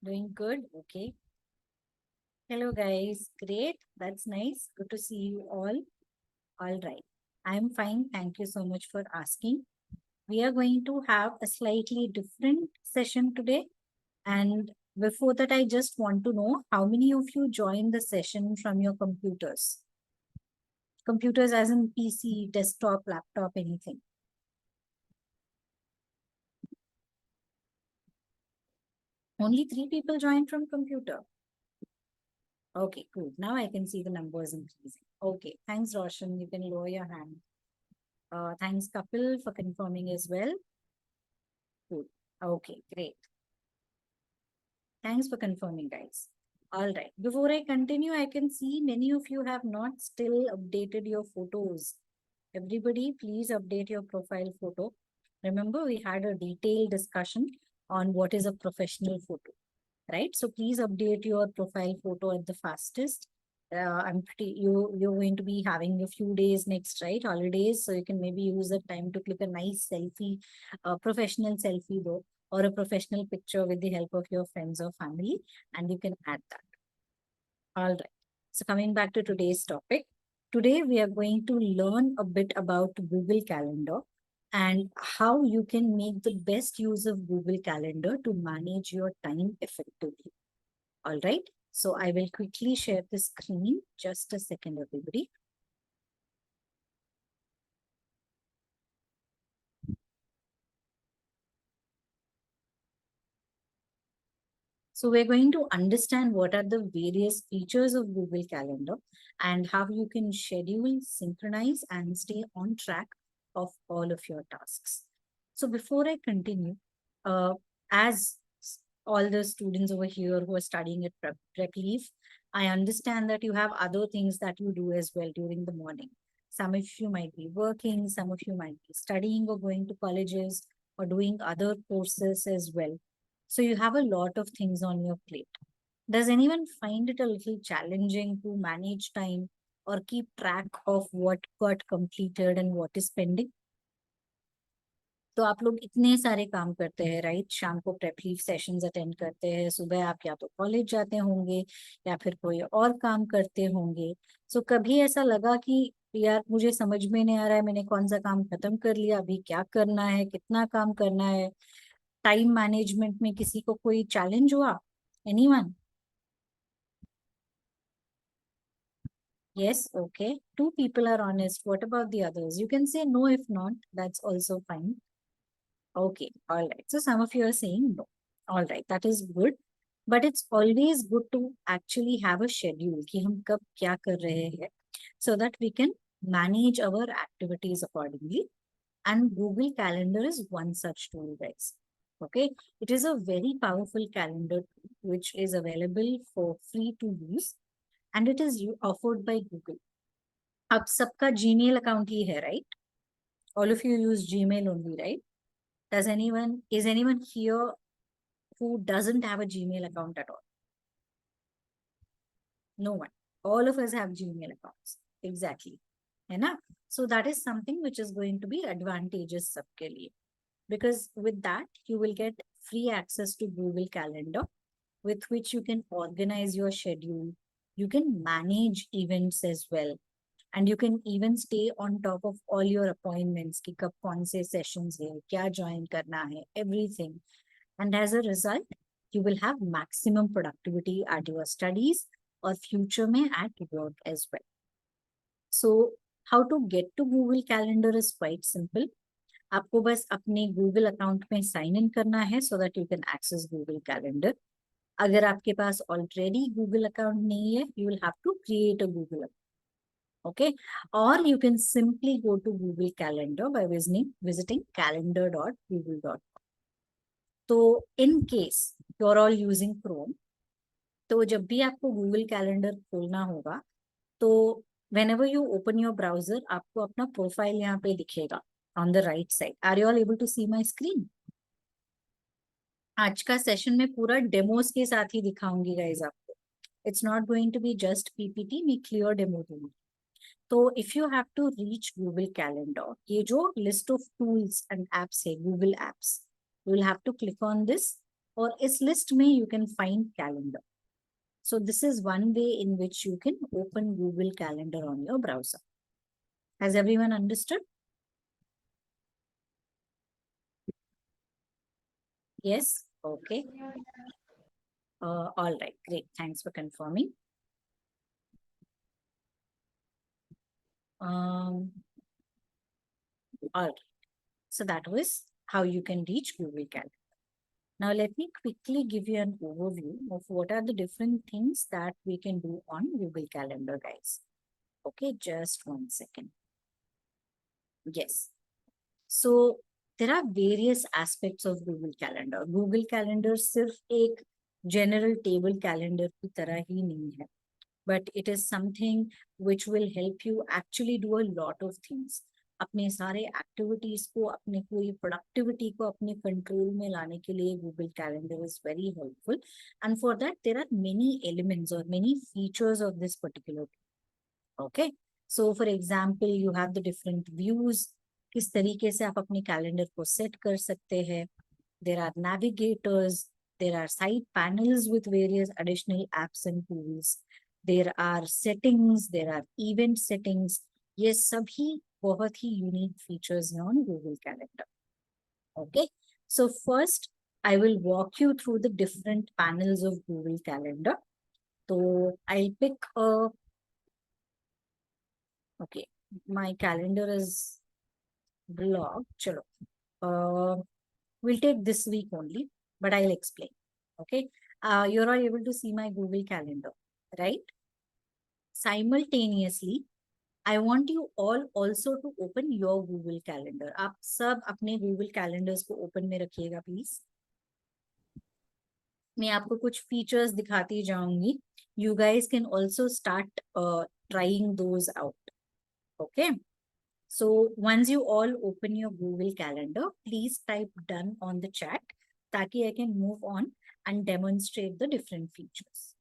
Doing good. Okay. Hello, guys. Great. That's nice. Good to see you all. All right. I'm fine. Thank you so much for asking. We are going to have a slightly different session today. And before that, I just want to know how many of you joined the session from your computers? Computers as in PC, desktop, laptop, anything. Only 3 people joined from computer. Okay, cool. Now I can see the numbers increasing. Okay, thanks, Roshan. You can lower your hand. Thanks, Kapil, for confirming as well. Cool. Okay, great. Thanks for confirming, guys. All right. Before I continue, I can see many of you have not still updated your photos. Everybody, please update your profile photo. Remember, we had a detailed discussion on what is a professional photo, right? So please update your profile photo at the fastest. I'm pretty you're going to be having a few days next, right? Holidays, so you can maybe use that time to click a nice selfie, professional selfie though, or a professional picture with the help of your friends or family, and you can add that. All right. So coming back to today's topic, today we are going to learn a bit about Google Calendar and how you can make the best use of Google Calendar to manage your time effectively. All right. So I will quickly share the screen. Just a second, everybody. So we're going to understand what are the various features of Google Calendar and how you can schedule, synchronize, and stay on track of all of your tasks. So before I continue, as all the students over here who are studying at prep leave, I understand that you have other things that you do as well during the morning. Some of you might be working, some of you might be studying or going to colleges or doing other courses as well. So you have a lot of things on your plate. Does anyone find it a little challenging to manage time or keep track of what got completed and what is pending? तो आप लोग इतने सारे काम करते हैं, right? शाम को प्रेप लीव सेशंस अटेंड करते हैं, सुबह आप या तो कॉलेज जाते होंगे या फिर कोई और काम करते होंगे. सो कभी ऐसा लगा कि यार मुझे समझ में नहीं आ रहा है, मैंने कौन सा काम खत्म कर लिया, अभी क्या करना है, कितना काम करना है? टाइम मैनेजमेंट में किसी को कोई चैलेंज हुआ? Anyone? Yes, okay. 2 people are honest. What about the others? You can say no if not. That's also fine. Okay, all right. So some of you are saying no. All right, that is good. But it's always good to actually have a schedule कि हम कब क्या कर रहे हैं, so that we can manage our activities accordingly. And Google Calendar is one such tool, guys. Okay, it is a very powerful calendar tool which is available for free to use, and it is offered by Google. अब सबका Gmail account ही है, right? All of you use Gmail only, right? Is anyone here who doesn't have a Gmail account at all? No one. All of us have Gmail accounts. Exactly. है ना? So that is something which is going to be advantageous सबके लिए. Because with that, you will get free access to Google Calendar, with which you can organize your schedule. You can manage events as well. And you can even stay on top of all your appointments, कि कब कौन से sessions है, क्या join करना है, everything. And as a result, you will have maximum productivity at your studies or future में at work as well. So how to get to Google Calendar is quite simple. आपको बस अपने Google account में sign in करना है so that you can access Google Calendar. अगर आपके पास already Google account नहीं है, you will have to create a Google account. Okay, or you can simply go to Google Calendar by visiting calendar.google.com. तो in case you're all using Chrome, तो जब भी आपको Google Calendar खोलना होगा, तो whenever you open your browser, आपको अपना प्रोफाइल यहाँ पे दिखेगा on the right side. Are you all able to see my screen? आज का सेशन में पूरा डेमोस के साथ ही दिखाऊंगी गाइज आपको. It's not going to be just PPT, मैं क्लियर डेमो दूंगी. तो if you have to reach Google calendar, ये जो list of tools and apps है Google apps, you will have to click on this और इस list में you can find calendar. So this is one way in which you can open Google Calendar on your browser. Has everyone understood? Yes? Okay. All right, great. Thanks for confirming. All right. So that was how you can reach Google Calendar. Now let me quickly give you an overview of what are the different things that we can do on Google Calendar, guys. Okay, just 1 second. Yes. So there are various aspects of Google Calendar. Google Calendar सिर्फ एक general table calendar की तरह ही नहीं है. But it is something which will help you actually do a lot of things. अपने सारे activities को, अपने पूरी प्रोडक्टिविटी को अपने कंट्रोल में लाने के लिए Google calendar is very helpful. And for that there are many elements और many features of this particular. Okay, so for example you have the different views. किस तरीके से आप अपने कैलेंडर को सेट कर सकते हैं. There are navigators, there are side panels with various additional apps and tools, there are settings, there are event settings. ये सभी बहुत ही यूनिक फीचर्स हैं on Google Calendar. Okay, so first I will walk you through the different panels of Google Calendar. So I'll pick a, okay, my calendar is blocked. Chalo. We'll take this week only, but I'll explain. Okay, you're all able to see my Google Calendar, right? Simultaneously, I want you all also to open your Google Calendar. आप सब अपने Google Calendars को open में रखिएगा please. मैं आपको कुछ features दिखाती जाऊंगी. You guys can also start trying those out. Okay. So once you all open your Google Calendar, please type done on the chat ताकि I can move on and demonstrate the different features.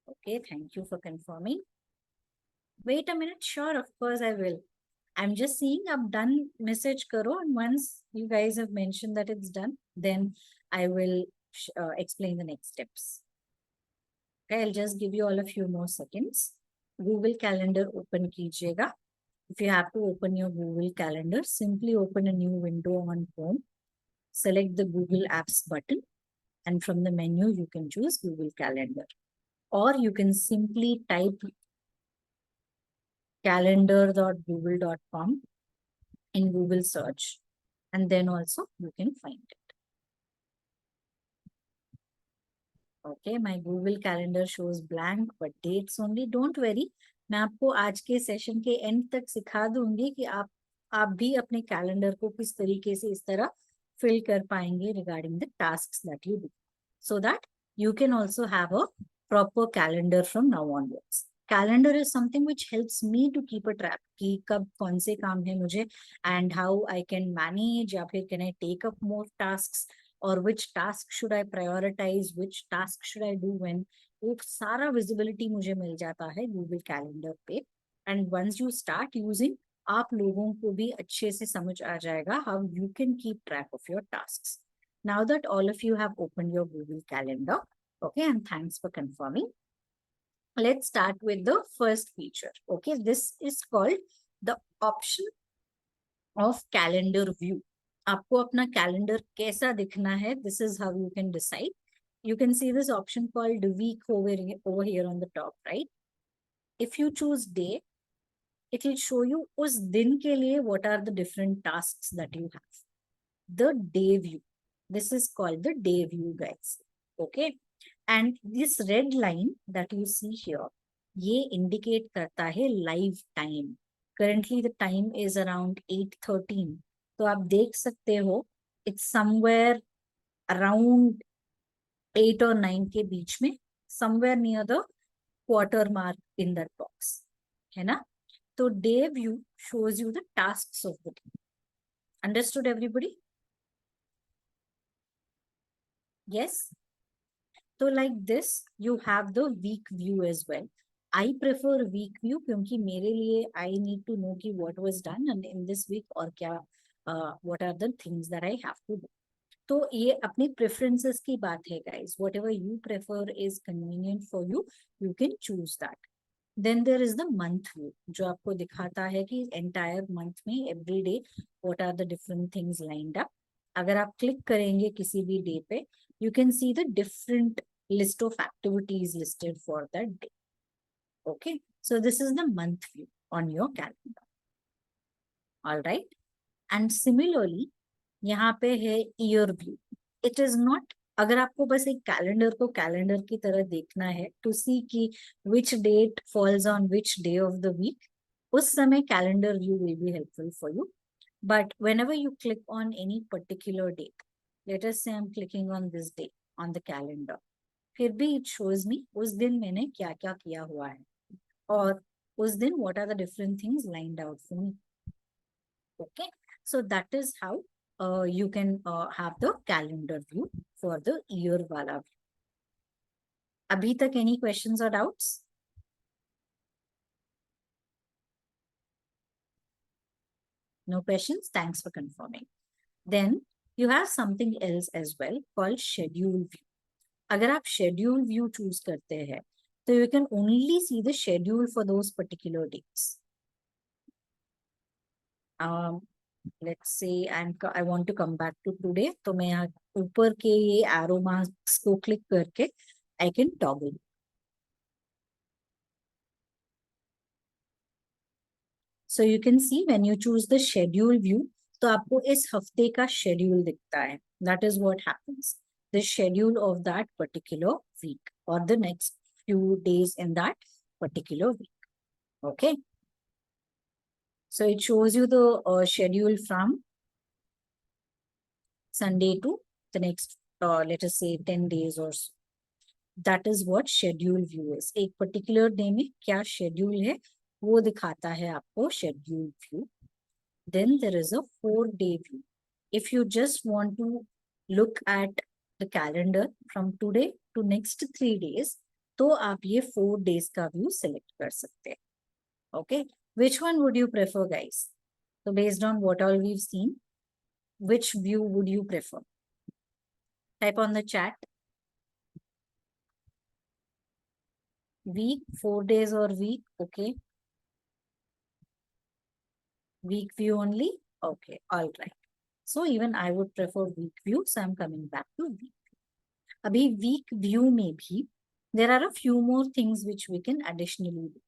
Okay, thank you for confirming. Wait a minute, sure, of course I will. I'm just seeing up done message karo, and once you guys have mentioned that it's done, then I will explain the next steps. Okay, I'll just give you all a few more seconds. Google Calendar open kijiyega. If you have to open your Google Calendar, simply open a new window on Chrome, select the Google Apps button, and from the menu you can choose Google Calendar. Or you can simply type calendar.google.com in Google search, and then also you can find it. Okay, my Google Calendar shows blank but dates only. Don't worry, मैं आपको आज के session के and तक सिखा दूंगी कि आप भी अपने कैलेंडर को किस तरीके से इस तरह फिल कर पाएंगे regarding the tasks that you do, so that you can also have a proper calendar from now onwards. Calendar is something which helps me to keep a track कि कब कौन से काम है मुझे, and how I can manage, या फिर can I take up more tasks, or which task should I prioritize, which task should I do when. वो सारा visibility मुझे मिल जाता है Google Calendar पे. And once you start using, आप लोगों को भी अच्छे से समझ आ जाएगा how you can keep track of your tasks. Now that all of you have opened your Google Calendar, okay, and thanks for confirming. Let's start with the first feature. Okay, this is called the option of calendar view. आपको अपना calendar कैसा दिखना है, this is how you can decide. You can see this option called week over here on the top, right? If you choose day, it will show you उस दिन के लिए what are the different tasks that you have. The day view. This is called the day view, guys. Okay. And this red line that you see here, ये indicate करता है live time. Currently the time is around 8:13. तो आप देख सकते हो it's somewhere around 8 or 9 के बीच में, somewhere near the quarter mark in that box. है ना? तो day view shows you the tasks of the day. Understood everybody? Yes? So like this, you have the week view as well. I prefer week view क्योंकि मेरे लिए I need to know कि what was done and in this week और क्या what are the things that I have to do. तो ये अपनी preferences की बात है guys. Whatever you prefer is convenient for you, you can choose that. Then there is the month view, जो आपको दिखाता है कि entire month में every day what are the different things lined up. अगर आप क्लिक करेंगे किसी भी डे पे, you can see the different list of activities listed for that day. Okay, so this is the month view on your calendar. All right, and similarly यहाँ पे है year view. It is not, अगर आपको बस एक calendar को calendar की तरह देखना है टू सी कि which date falls on which day of the week, उस समय calendar view will be helpful for you. But whenever you click on any particular date, let us say I'm clicking on this day on the calendar, फिर भी it shows me उस दिन मैंने क्या क्या किया हुआ है और उस दिन what are the different things lined out for me. Okay, so that is how you can have the calendar view for the year wala view. Abhi tak any questions or doubts? No questions? Thanks for confirming. Then you have something else as well called schedule view. अगर आप schedule view choose करते हैं, तो you can only see the schedule for those particular dates. Let's say I want to come back to today, तो मैं यहाँ ऊपर के ये arrow marks को click करके I can toggle. So you can see when you choose the schedule view, तो आपको इस हफ्ते का schedule दिखता है. That is what happens. The schedule of that particular week or the next few days in that particular week. Okay. So it shows you the schedule from Sunday to the next, let us say 10 days or so. That is what schedule view is. एक particular day में क्या schedule है वो दिखाता है आपको schedule view. Then there is a 4-day view. If you just want to look at the calendar from today to next 3 days, तो आप ये 4 days का view select कर सकते हैं. Okay, which one would you prefer, guys? So based on what all we've seen, which view would you prefer? Type on the chat. Week, 4 days or week? Okay. Week view only? Okay, all right. So even I would prefer week view, so I'm coming back to week. Abhi week view में भी there are a few more things which we can additionally do.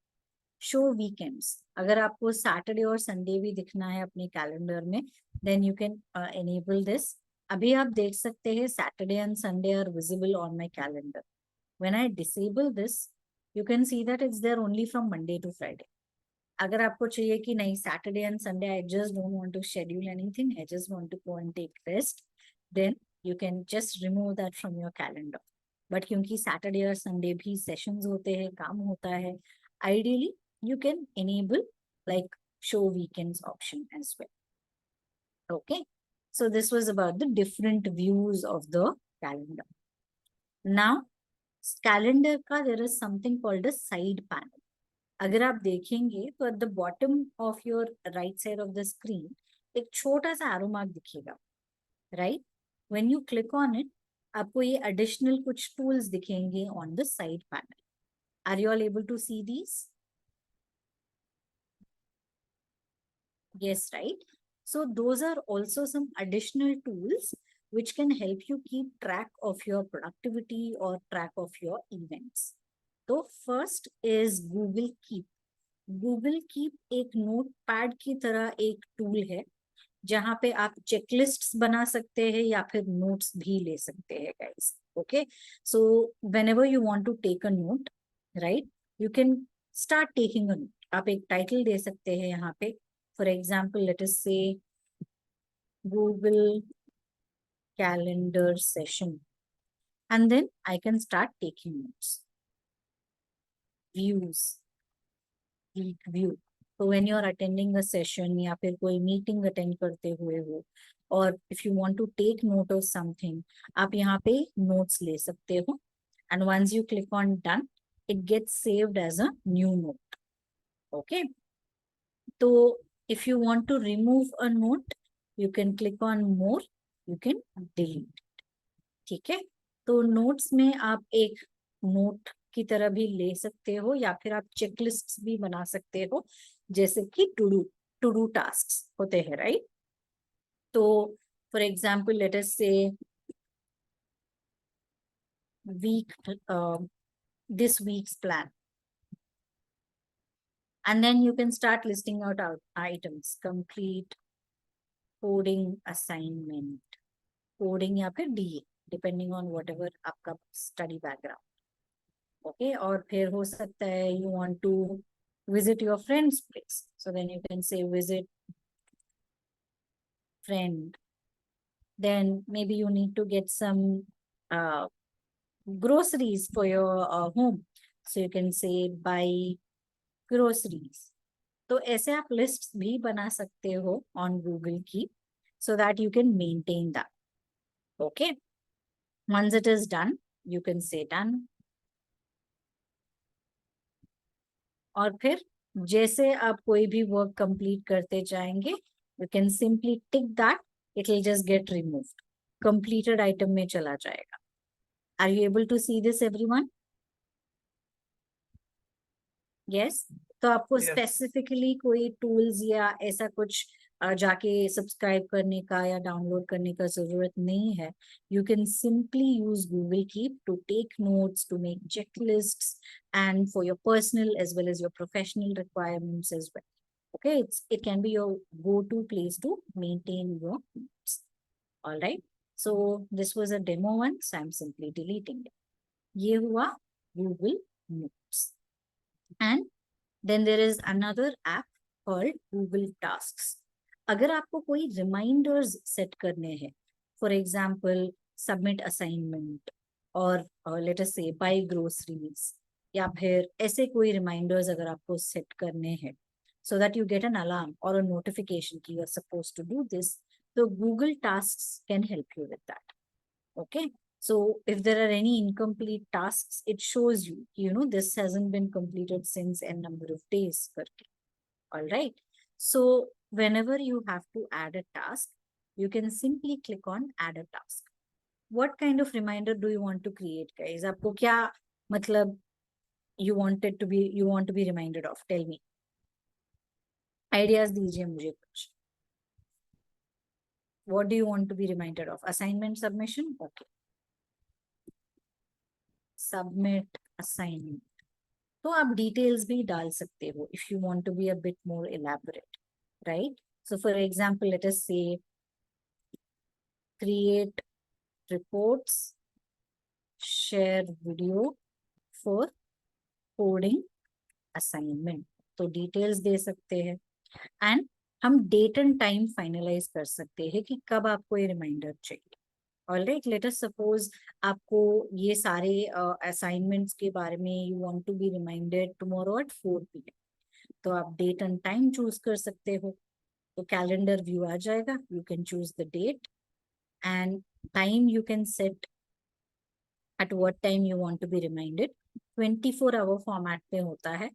Show weekends. अगर आपको Saturday और Sunday भी दिखना है अपने calendar में, then you can enable this. अभी आप देख सकते हैं Saturday and Sunday are visible on my calendar. When I disable this, you can see that it's there only from Monday to Friday. अगर आपको चाहिए कि नहीं Saturday and Sunday I just don't want to schedule anything, I just want to go and take rest, then you can just remove that from your calendar. But क्योंकि Saturday और Sunday भी sessions होते हैं, काम होता है, ideally you can enable like show weekends option as well. Okay, so this was about the different views of the calendar. Now calendar का there is something called a side panel. अगर आप देखेंगे तो at the bottom of your right side of the screen एक छोटा सा arrow mark दिखेगा, right? When you click on it, आपको ये additional कुछ tools दिखेंगे on the side panel. Are you all able to see these? Yes, right? So those are also some additional tools which can help you keep track of your productivity or track of your events. So first is Google Keep. Google Keep एक notepad की तरह एक tool है जहाँ पे आप checklists बना सकते हैं या फिर नोट्स भी ले सकते हैं guys. Okay, so whenever you want to take a note, right, you can start taking a note. आप एक टाइटल दे सकते हैं यहाँ पे. For example, let us say Google Calendar session, and then I can start taking notes. Views, week view. So when you're attending a session या फिर कोई meeting attend करते हुए हो, or if you want to take note of something, आप यहाँ पे notes ले सकते हो, and once you click on done, it gets saved as a new note. Okay. So if you want to remove a note, you can click on more, you can delete. ठीक है, तो notes में आप एक note की तरह भी ले सकते हो, या फिर आप चेकलिस्ट भी बना सकते हो, जैसे कि टू डू टास्क होते हैं, राइट? तो फॉर एग्जाम्पल लेट अस से week this week's plan, and then you can start listing out items: complete coding assignment, coding या फिर DA, depending on whatever आपका study background. Okay, और फिर हो सकता है you want to visit your friend's place, so then you can say visit friend. Then maybe you need to get some groceries for your home, so you can say buy groceries. तो ऐसे आप list भी बना सकते हो on Google की, so that you can maintain that. Okay, once it is done, you can say done. और फिर जैसे आप कोई भी वर्क कंप्लीट करते जाएंगे, you can simply tick that, it will just get removed, completed item में चला जाएगा. Are you able to see this, everyone? Yes. तो आपको स्पेसिफिकली कोई टूल्स या ऐसा कुछ जाके सब्सक्राइब करने का या डाउनलोड करने का जरूरत नहीं है. You can simply use Google Keep to take notes, to make checklists, and for your personal as well as your professional requirements as well. Okay, it can be your go-to place to maintain your notes. All right. So this was a demo one, so I'm simply deleting it. ये हुआ Google Notes. And then there is another app called Google Tasks. अगर आपको कोई reminders set करने हैं, for example submit assignment, और let us say buy groceries, या फिर ऐसे कोई reminders अगर आपको set करने हैं, so that you get an alarm or a notification कि you are supposed to do this, so Google Tasks can help you with that. Okay, so if there are any incomplete tasks, it shows you, this hasn't been completed since a number of days. All right. So whenever you have to add a task, you can simply click on add a task. What kind of reminder do you want to create, guys? आपको क्या मतलब you want to be reminded of? Tell me. Ideas दीजिए मुझे कुछ. What do you want to be reminded of? Assignment submission? Okay. Submit assignment. तो आप details भी डाल सकते हो if you want to be a bit more elaborate, right? So for example, let us say create reports, share video for coding assignment. तो details दे सकते हैं, and हम डेट एंड टाइम फाइनलाइज कर सकते हैं कि कब आपको ये रिमाइंडर चाहिए. ऑलराइट, लेट अस सपोज आपको ये सारे असाइनमेंट्स के बारे में you want to be reminded tomorrow at 4 PM, तो आप डेट एंड टाइम चूज कर सकते हो. तो कैलेंडर व्यू आ जाएगा, you can choose the date and time, you can set at what time you want to be reminded. 24-hour format पे होता है,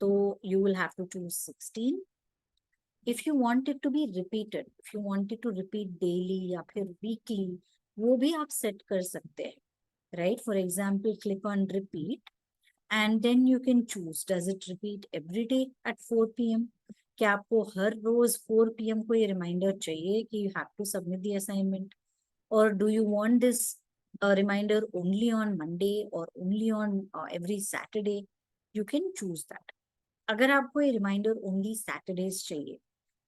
तो you will have to choose 16. If you want it to be repeated, if you want it to repeat daily या फिर weekly, वो भी आप set कर सकते हैं, right? For example, click on repeat and then you can choose, does it repeat every day at 4 PM? क्या आपको हर रोज 4 PM को ये reminder चाहिए कि you have to submit the assignment? Or do you want this reminder only on Monday or only on every Saturday? You can choose that. अगर आपको ये reminder only Saturdays चाहिए,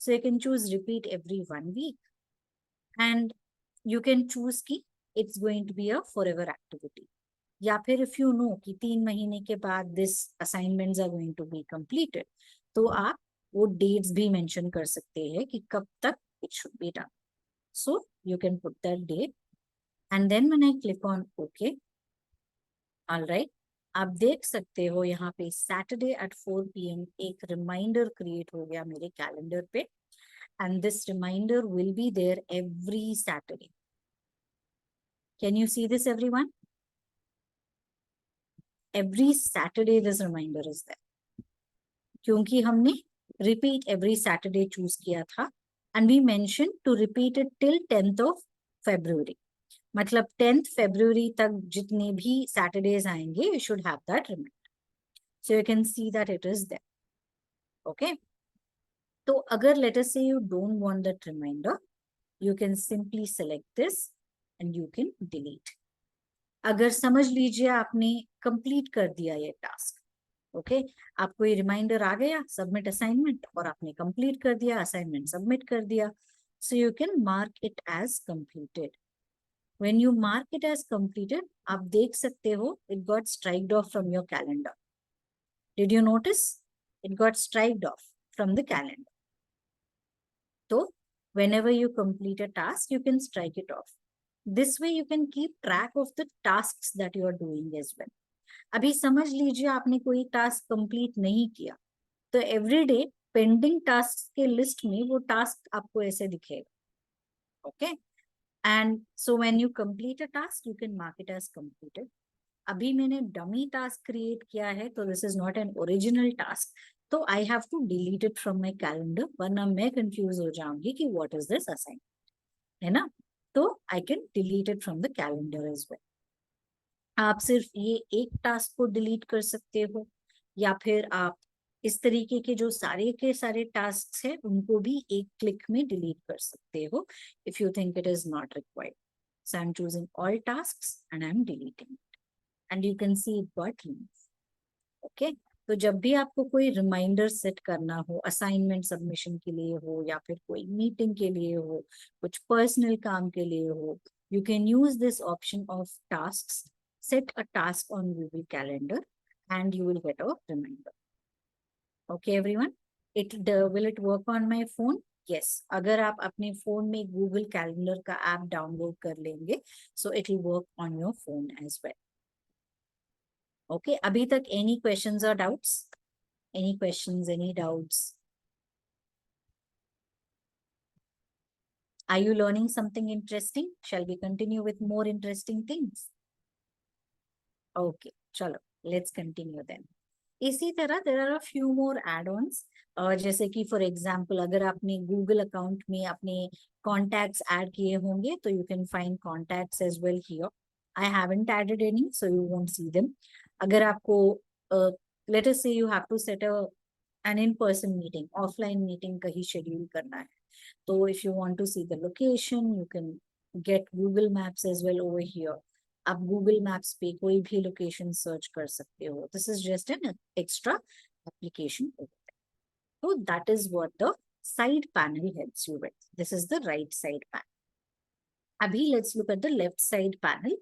so you can choose repeat every 1 week, and you can choose कि it's going to be a forever activity. या फिर if you know कि 3 महीने के बाद this assignments are going to be completed, तो आप वो dates भी mention कर सकते हैं कि कब तक it should be done. So you can put that date, and then when I click on OK, all right, आप देख सकते हो यहाँ पे Saturday at 4 PM एक reminder create हो गया मेरे calendar पे, and this reminder will be there every Saturday. Can you see this, everyone? Every Saturday this reminder is there, क्योंकि हमने repeat every Saturday choose किया था, and we mentioned to repeat it till 10th of February. मतलब 10th February तक जितने भी Saturdays आएंगे, you should have that reminder. So you can see that it is there. Okay. तो अगर let us say you don't want that reminder, you can simply select this and you can delete. अगर समझ लीजिए आपने complete कर दिया ये task, okay, आपको ये रिमाइंडर आ गया सबमिट असाइनमेंट और आपने कंप्लीट कर दिया, असाइनमेंट सबमिट कर दिया, so you can mark it as completed. When you mark it as completed, आप देख सकते हो it got striked off from your calendar. Did you notice? It got striked off from the calendar. तो whenever you complete a task, you can strike it off. This way you can keep track of the tasks that you are doing as well. अभी समझ लीजिए आपने कोई task complete नहीं किया, तो every day pending task के लिस्ट में वो टास्क आपको ऐसे दिखेगा. Okay, and so when you complete a task you can mark it as completed. अभी मैंने डमी टास्क क्रिएट किया है, तो this is not an original task, तो I have to delete it from my calendar, वरना मैं confuse हो जाऊंगी कि व्हाट इज दिस असाइनमेंट, है ना. तो I can delete it from the calendar as well. आप सिर्फ ये एक टास्क को डिलीट कर सकते हो, या फिर आप इस तरीके के जो सारे के सारे टास्क हैं उनको भी एक क्लिक में डिलीट कर सकते हो if you think it is not required. So I am choosing all tasks and I am deleting it, and you can see it got removed. Okay, तो जब भी आपको कोई रिमाइंडर सेट करना हो, असाइनमेंट सबमिशन के लिए हो, या फिर कोई मीटिंग के लिए हो, कुछ पर्सनल काम के लिए हो, you can use this option of tasks. Set a task on Google Calendar and you will get a reminder. Okay everyone, will it work on my phone? Yes, अगर आप अपने फोन में Google Calendar का app download कर लेंगे, so it will work on your phone as well. Okay, अभी तक any questions or doubts? Any questions, any doubts? Are you learning something interesting? Shall we continue with more interesting things? Okay, चलो, let's continue then. इसी तरह there are a few more add-ons. जैसे कि for example अगर आपने Google account में अपने contacts add किए होंगे, तो you can find contacts as well here. I haven't added any, so you won't see them. अगर आपको let us say you have to set an in-person meeting, offline meeting कहीं schedule करना है, तो if you want to see the location, you can get Google Maps as well over here. आप Google Maps पे कोई भी location search कर सकते हो. This is just an extra application over there. So that is what the side panel helps you with. This is the right side panel. अभी let's look at the left side panel.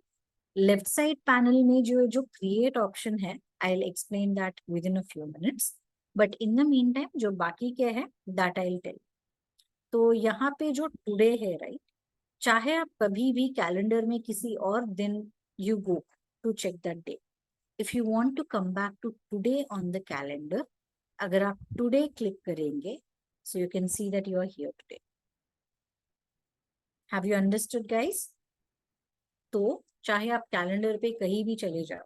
Left side panel में जो create option है, I'll explain that within a few minutes. But in the meantime, जो बाकी के है, that I'll tell. तो यहाँ पे जो today है, right? चाहे आप कभी भी कैलेंडर में किसी और दिन you go to check that day. If you want to come back to today on the calendar, अगर आप today click करेंगे, so you can see that you are here today. Have you understood, guys? तो चाहे आप calendar पे कहीं भी चले जाओ,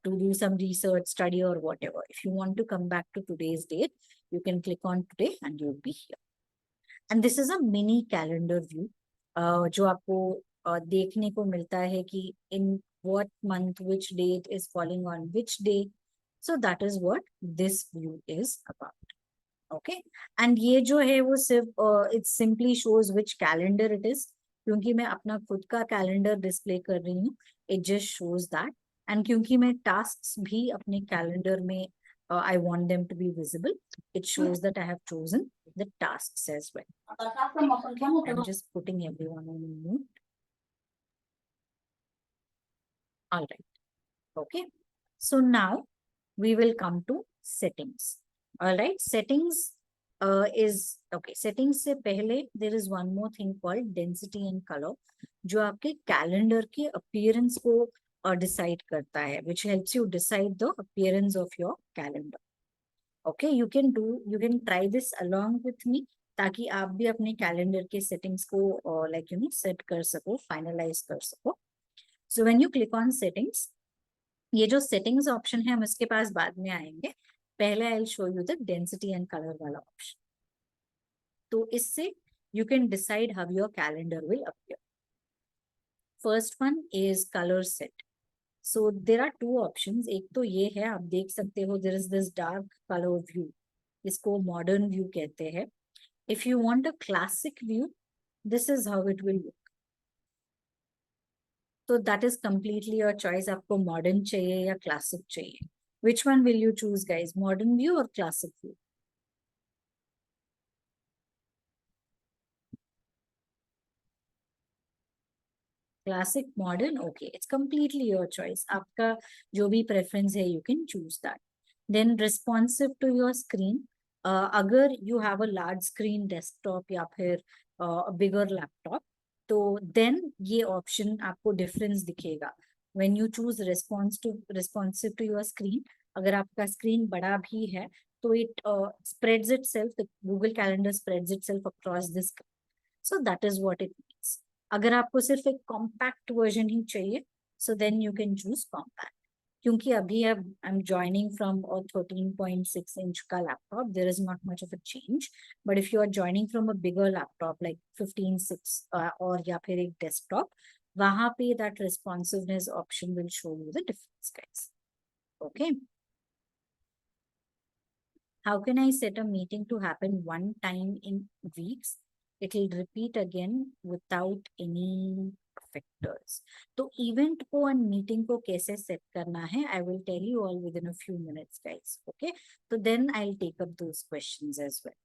to do some research, study or whatever. If you want to come back to today's date, you can click on today and you'll be here. And this is a mini calendar view, जो आपको देखने को मिलता है कि in what month, which date is falling on which day. So that is what this view is about. Okay, and ये जो है वो सिर्फ it simply shows which calendar it is. क्योंकि मैं अपना खुद का कैलेंडर डिस्प्ले कर रही हूँ, it just shows that. And क्योंकि मैं tasks भी अपने कैलेंडर में I want them to be visible, it shows that I have chosen the tasks as well. Okay, I'm just putting everyone on mute. All right. Okay, so now we will come to settings. All right, settings is okay. Settings से पहले there is one more thing called density and color, जो आपके calendar के appearance को decide करता है, which helps you decide the appearance of your calendar. Okay, you can try this along with me, ताकि आप भी अपने कैलेंडर के settings को like set कर सको, finalize कर सको. So when you click on settings, ये जो settings option है हम इसके पास बाद में आएंगे. पहले I'll show you the density and color वाला option. तो इससे you can decide how your calendar will appear. First one is color set. So there are two options. एक तो ये है, आप देख सकते हो, there is this dark color view. इसको modern view कहते हैं. If you want a classic view, this is how it will look. So that is completely your choice. आपको modern चाहिए या classic चाहिए. Which one will you choose, guys? Modern view or classic view? Classic, modern, okay. It's completely your choice. आपका जो भी preference है, you can choose that. Then responsive to your screen. अगर you have a large screen desktop या फिर a bigger laptop, तो then ये option आपको difference दिखेगा. When you choose responsive to your screen, अगर आपका screen बड़ा भी है, तो it spreads itself, the Google Calendar spreads itself across the screen. So that is what it means. अगर आपको सिर्फ एक कॉम्पैक्ट वर्जन ही चाहिए, so then you can choose compact. क्योंकि अभी अब I am joining from 13.6 inch का laptop, there is not much of a change. But if you are joining from a bigger laptop like 15.6 और या फिर एक डेस्कटॉप, वहां पे that responsiveness option will show you the difference, guys. Okay. How can I set a meeting to happen one time in weeks? It will repeat again without any factors. तो event को and meeting को कैसे set करना है, I will tell you all within a few minutes, guys. Okay. So then I'll take up those questions as well.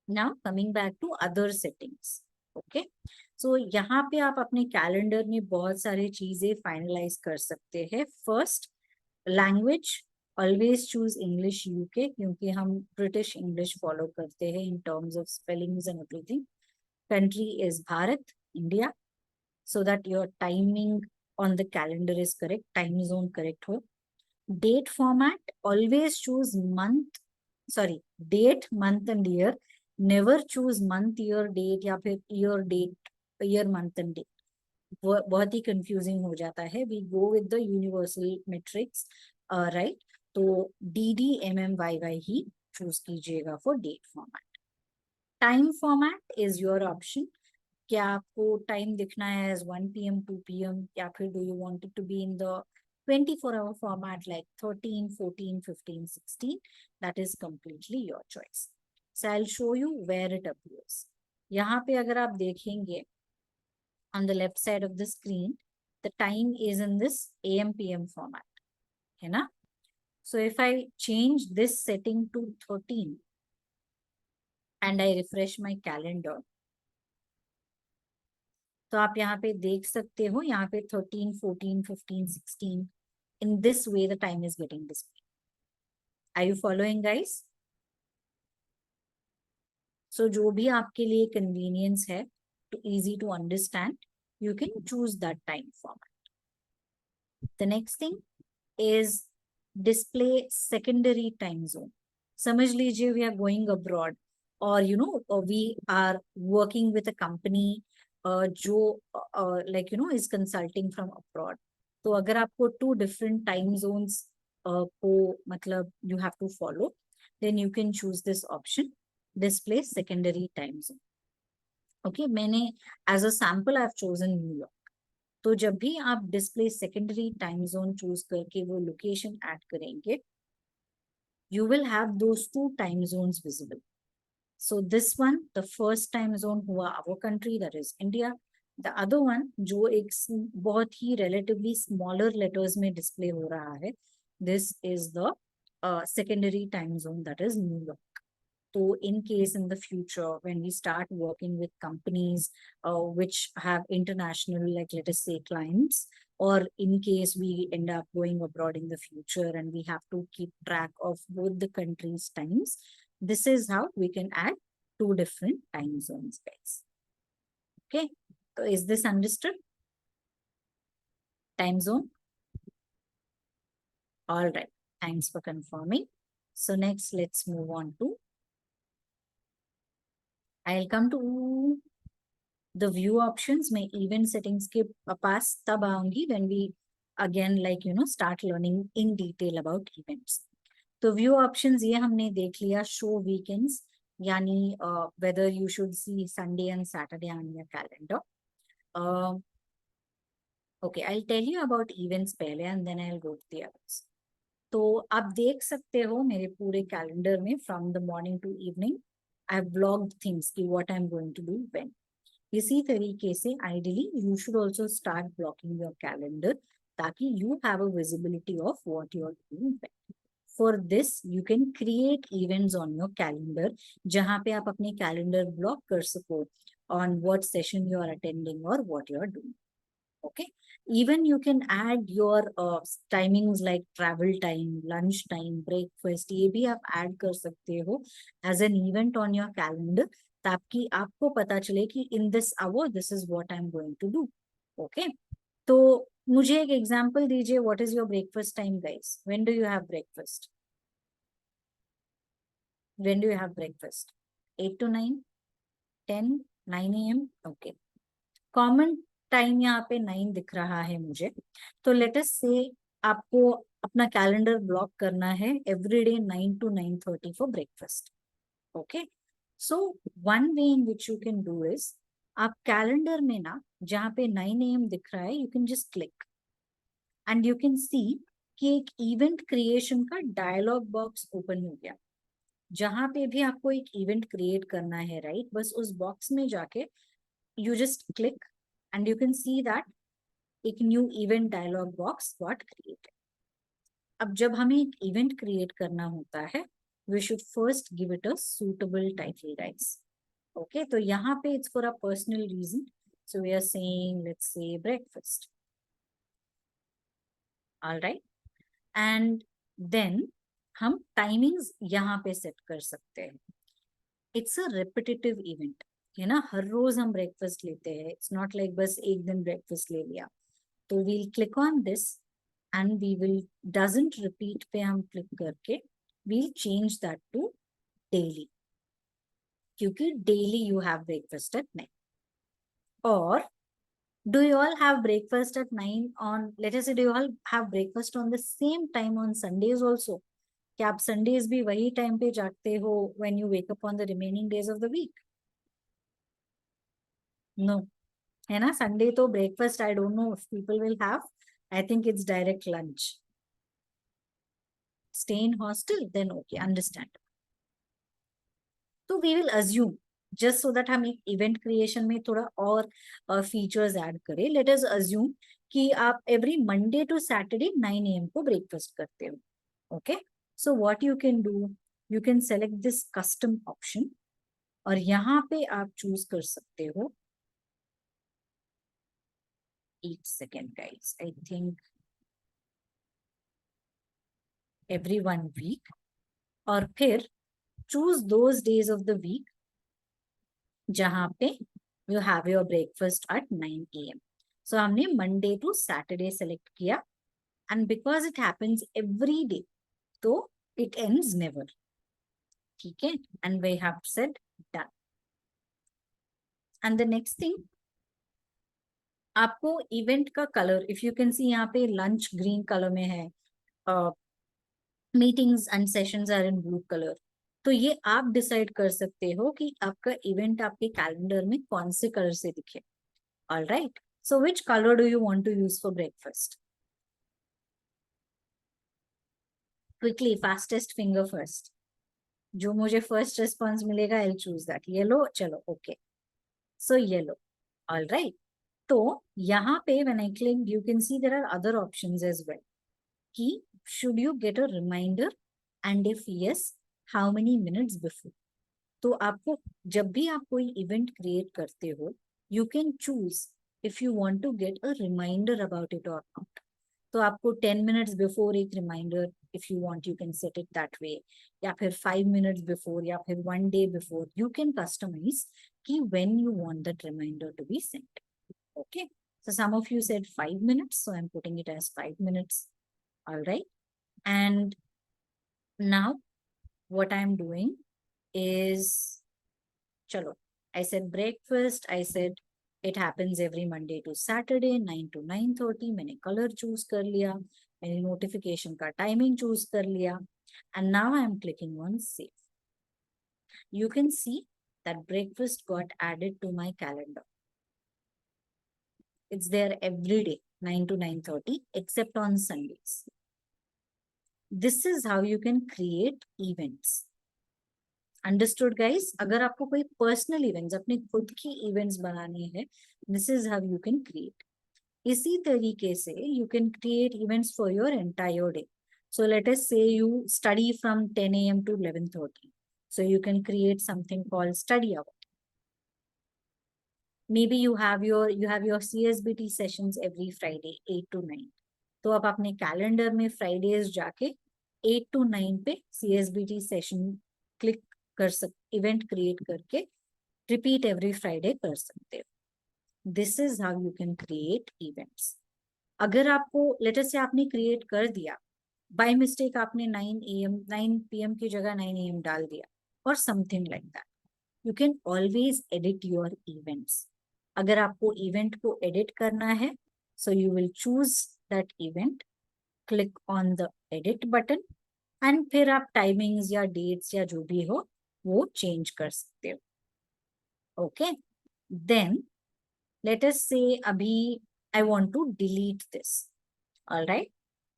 Now coming back to other settings. Okay. So यहाँ पे आप अपने calendar में बहुत सारी चीजें finalize कर सकते हैं. First, language. Always choose English UK क्योंकि हम British English follow करते हैं in terms of spellings and everything. Country is Bharat, India, so that your timing on the calendar is correct, time zone correct हो. Date format, always choose date, month and year. Never choose month, year, date या फिर year, month and date. बहुत ही confusing हो जाता है. We go with the universal metrics, right. तो DDMMYY ही choose कीजिएगा for date format. Time format is your option. क्या आपको टाइम दिखना है एज 1 PM 2 PM या फिर do you want it to be in the 24-hour format like 13, 14, 15, 16? That is completely your choice. So I'll show you where it appears. यहाँ पे अगर आप देखेंगे on the left side of the screen, the time is in this AM PM format. है ना? So if I change this setting to 13 and I refresh my calendar, तो आप यहाँ पे देख सकते हो, यहाँ पे 13, 14, 15, 16. In this way, the time is getting displayed. Are you following, guys? So जो भी आपके लिए convenience है, to easy to understand, you can choose that time format. The next thing is display secondary time zone. समझ लीजिए we are going abroad or we are working with a company जो like is consulting from abroad. तो अगर आपको 2 different time zones को मतलब you have to follow, then you can choose this option, display secondary time zone. Okay, मैंने as a sample I've chosen New York. तो जब भी आप display secondary time zone choose करके वो लोकेशन ऐड करेंगे, you will have those 2 time zones visible. So this one, the first time zone हुआ our country, that is India. The other one जो एक बहुत ही relatively smaller letters में display हो रहा है, this is the secondary time zone, that is New York. So in case in the future, when we start working with companies which have international, like let us say clients, or in case we end up going abroad in the future and we have to keep track of both the countries' times, this is how we can add 2 different time zones, guys. Okay, so is this understood? Time zone? All right, thanks for confirming. So next, let's move on to, I'll come to the view options. मैं event settings के पास तब आऊंगी when we again start learning in detail about events. तो view options ये हमने देख लिया, show weekends. yani whether you should see Sunday and Saturday on your calendar. Okay, I'll tell you about events पहले and then I'll go to the others. तो आप देख सकते हो मेरे पूरे कैलेंडर में from the morning to evening I have blocked things कि what I am going to do when. इसी तरीके से ideally you should also start blocking your calendar ताकि you have a visibility of what you are doing when. For this you can create events on your calendar जहां पे आप अपने calendar block कर सको on what session you are attending और what you are doing. Okay, even you can add your timings like travel time, lunch time, breakfast, ये भी आप add कर सकते हो as an event on your calendar ताकि आपको पता चले कि in this hour this is what I'm going to do. Okay, तो मुझे एक example दीजिए. What is your breakfast time, guys? When do you have breakfast? When do you have breakfast? 8 to 9, 10, 9 a.m. Okay. Common time यहाँ पे 9 दिख रहा है मुझे. तो लेट अस से आपको अपना कैलेंडर ब्लॉक करना है everyday 9 to 9:30 for breakfast. Okay, so one way in which you can do is आप कैलेंडर में ना जहाँ पे 9 AM दिख रहा है you can just click and you can सी कि एक इवेंट क्रिएशन का डायलॉग बॉक्स ओपन हो गया. जहां पे भी आपको एक इवेंट क्रिएट करना है राइट, बस उस बॉक्स में जाके you just click and you can see that एक new event dialog box got created. अब जब हमें एक event create करना होता है we should first give it a suitable title, guys. Okay, तो यहाँ पे it's for a personal reason, so we are saying let's say breakfast. All right, and then हम timings यहाँ पे set कर सकते हैं. It's a repetitive event है ना, हर रोज हम ब्रेकफास्ट लेते हैं. इट्स नॉट लाइक बस एक दिन ब्रेकफास्ट ले लिया. तो we'll click on this and we will doesn't repeat पे हम क्लिक करके we'll change that to daily, क्योंकि daily you have breakfast at 9. और do you all have breakfast at 9 on, let us say, do you all have breakfast on the same time on Sundays also? क्या आप Sundays भी वही time पे जागते हो when you wake up on the remaining days of the week? No, है ना. Sunday तो breakfast I don't know if people will have. I think it's direct lunch. Stay in hostel then okay, understand. तो we will assume just so that हम एक event creation में थोड़ा और features add करें. लेट अस अज्यूम कि आप every Monday to Saturday 9 AM को ब्रेकफास्ट करते हो. Okay, so what you can do, you can select this custom option और यहाँ पे आप चूज कर सकते हो. एक second guys, I think every 1 week, और फिर choose those days of the week जहां पे you have your breakfast at 9 AM. So हमने Monday to Saturday select किया and because it happens every day, तो it ends never. ठीक है, and we have said done. And the next thing, आपको event का colour, if you can see यहाँ पे lunch green colour में है, meetings and sessions are in blue colour. तो ये आप डिसाइड कर सकते हो कि आपका इवेंट आपके कैलेंडर में कौन से कलर से दिखे. All right, so which colour do you want to use for breakfast? Quickly, fastest finger first. जो मुझे फर्स्ट रिस्पॉन्स मिलेगा I will choose that. Yellow, चलो okay, so yellow. All right, तो यहाँ पे when I click you can see there are other options as well कि should you get a reminder and if yes, how many minutes before. तो आपको जब भी आप कोई इवेंट क्रिएट करते हो you can choose if you want to get a reminder about it or not. तो आपको 10 मिनट्स बिफोर एक reminder, if you want you can set it that way, या फिर 5 मिनट्स बिफोर, या फिर 1 day before. You can customise कि when you want that reminder to be sent. Okay, so some of you said 5 minutes, so I'm putting it as 5 minutes. All right, and now what I'm doing is, chalo, I said breakfast, I said it happens every Monday to Saturday 9 to 9:30. मैंने color choose कर लिया, मैंने notification का timing choose कर लिया, and now I'm clicking on save. you can see that breakfast got added to my calendar. It's there every day, 9 to 9:30, except on Sundays. This is how you can create events. Understood guys? अगर आपको कोई personal events, अपने खुद की इवेंट्स बनाने हैं, this is how you can create. इसी तरीके से you can create events for your entire day. So let us say you study from 10 a.m. to 11:30. So you can create something called study hour. Maybe you have your CSBT sessions every Friday 8 to 9. तो आप अपने calendar में Fridays जाके 8 to 9 पे CSBT session click कर सकते, event create करके repeat every Friday कर सकते हो. This is how you can create events. अगर आपको लेटर से आपने क्रिएट कर दिया, बाय मिस्टेक आपने 9 PM की जगह 9 AM डाल दिया और something like that, you can always edit your events. अगर आपको इवेंट को एडिट करना है, so you will choose that event, click on the edit button and फिर आप टाइमिंग्स या डेट्स या जो भी हो वो चेंज कर सकते हो. ओके, देन लेट अस से अभी I want to delete this. All right.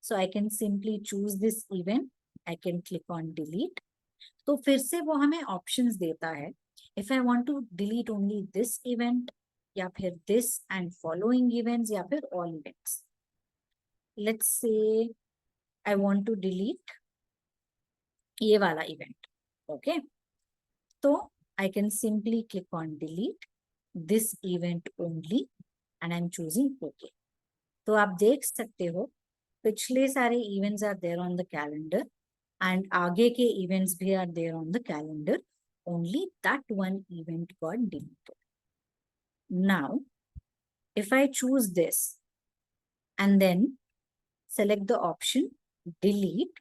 So I can simply choose this event. I can click on delete. तो फिर से वो हमें options देता है. If I want to delete only this event, या फिर this and following events, या फिर all events. Let's say I want to delete ये वाला event. Okay. तो I can simply click on delete this event only and I'm choosing OK. तो आप देख सकते हो पिछले सारे events are there on the calendar and आगे के इवेंट्स भी are there on the calendar. Only that one event got deleted. Now if I choose this and then select the option delete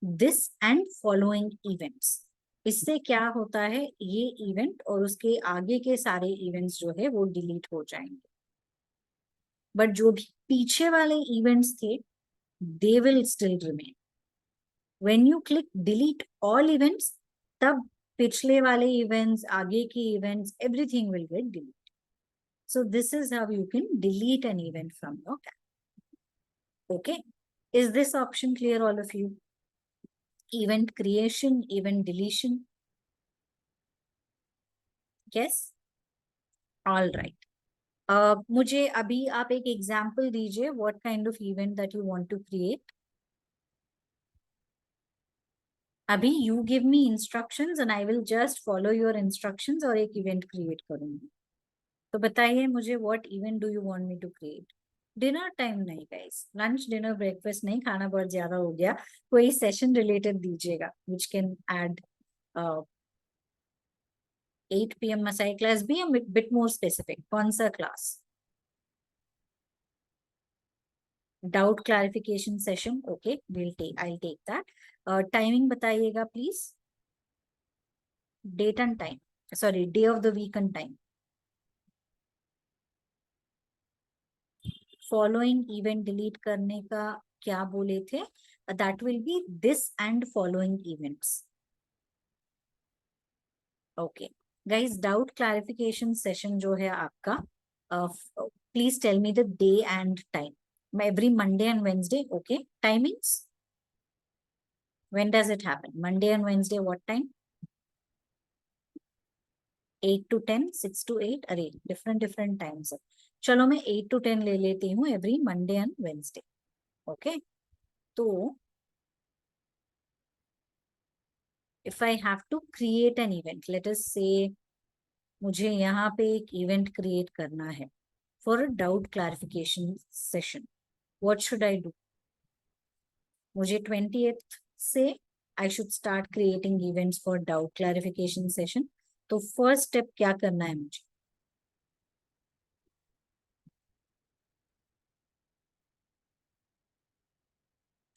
this and following events, इससे क्या होता है, ये event और उसके आगे के सारे इवेंट्स जो है वो डिलीट हो जाएंगे. बट जो भी पीछे वाले इवेंट्स थे they will still remain. When you click delete all events, तब पिछले वाले events, आगे की events, everything will get deleted. So this is how you can delete an event from your calendar. Okay, is this option clear, all of you? Event creation, event deletion. Yes, all right. मुझे अभी आप एक example दीजिए, what kind of event that you want to create. अभी you give me instructions and I will just follow your instructions और एक event create करूंगी. तो बताइए मुझे what event do you want me to create? Dinner time नहीं guys, lunch dinner breakfast नहीं, खाना बहुत ज्यादा हो गया. कोई सेशन रिलेटेड दीजिएगा which can add 8 PM Masai class भी a bit more specific. कौन सा class? Doubt clarification session. Okay, I'll take that. Timing बताइएगा please. Date and time, sorry day of the week and time. Following event delete करने का क्या बोले थे? That will be this and following events. Okay guys, doubt clarification session जो है आपका, please tell me the day and time. Every Monday and Wednesday. Okay, timings. When does it happen? Monday and Wednesday, what time? 8 to 10, 6 to 8. अरे different times है. चलो मैं 8 to 10 ले लेती हूँ every Monday and Wednesday. Okay, तो if I have to create an event, let us say मुझे यहाँ पे एक event create करना है for a doubt clarification session. What should I do? मुझे 20th से I should start creating events for doubt clarification session. तो first step क्या करना है मुझे?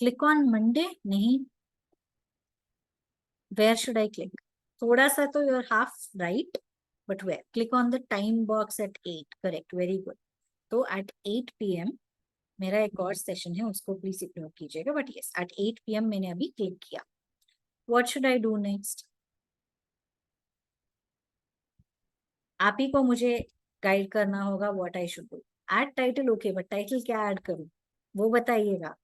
Click on Monday? नहीं, वेयर शुड आई क्लिक? थोड़ा सा तो you're half right, but where? Click on the time box at 8. Correct, very good. तो एट 8 PM मेरा एक और सेशन है, उसको प्लीज इग्नोर कीजिएगा, बट यस एट 8 PM मैंने अभी क्लिक किया. What should I do next? आप ही को मुझे गाइड करना होगा what I should do. Add title okay, but title क्या ऐड करूं वो बताइएगा.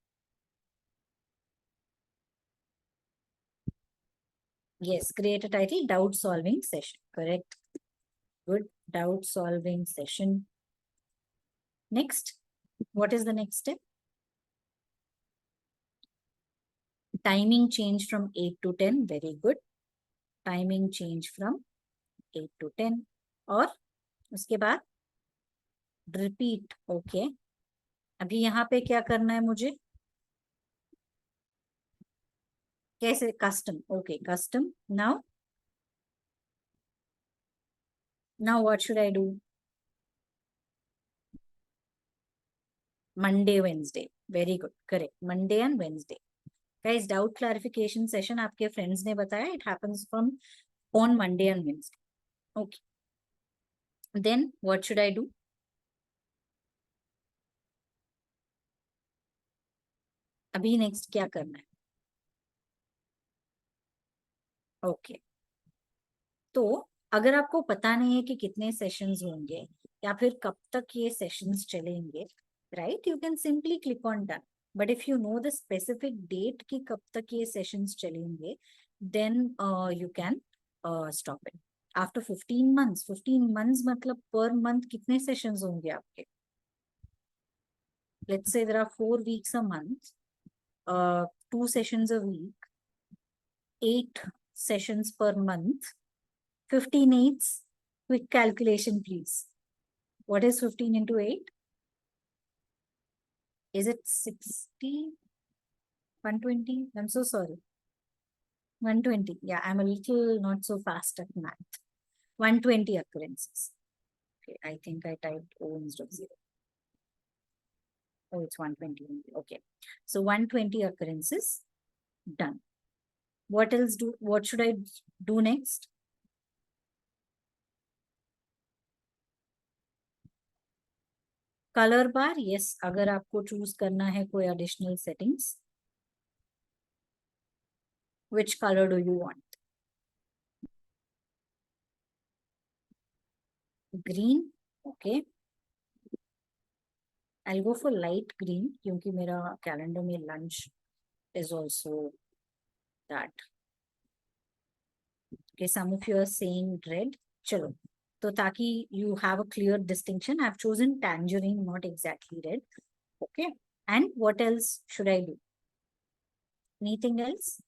Yes, create a title, doubt solving session. Correct. Good. Doubt solving session. Next, what is the next step? Timing change from 8 to 10. Very good. Timing change from 8 to 10. और उसके बाद repeat. Okay. अभी यहाँ पे क्या करना है मुझे? कैसे? Custom. Okay. Custom. Now what should I do? Monday, Wednesday. Very good. Correct. Monday and Wednesday. Guys, doubt clarification session आपके friends ने बताया, it happens from on Monday and Wednesday. Okay. Then what should I do? अभी next क्या करना है? Okay. तो अगर आपको पता नहीं है कि कितने सेशंस होंगे या फिर कब तक ये सेशंस चलेंगे, right, you can simply click on done. But if you know the specific date कि कब तक ये सेशंस चलेंगे, then you can stop it. After 15 months, 15 months मतलब पर मंथ कितने सेशंस होंगे आपके? Let's say there are 4 weeks a month, 2 sessions a week, 8 sessions per month, 15 eighths. Quick calculation, please. What is 15 into 8? Is it 60? 120? I'm so sorry. 120. Yeah, I'm a little not so fast at math. 120 occurrences. Okay, I think I typed O instead of 0. Oh, it's 120 only. Okay. So 120 occurrences. Done. What should I do next? Color bar, yes. अगर आपको choose करना है कोई additional settings, which color do you want? Green, okay. I'll go for light green क्योंकि मेरा calendar में lunch is also that. Okay, some of you are saying red. चलो, तो ताकि you have a clear distinction, I've chosen tangerine, not exactly red. Okay, and what else should I do? Anything else?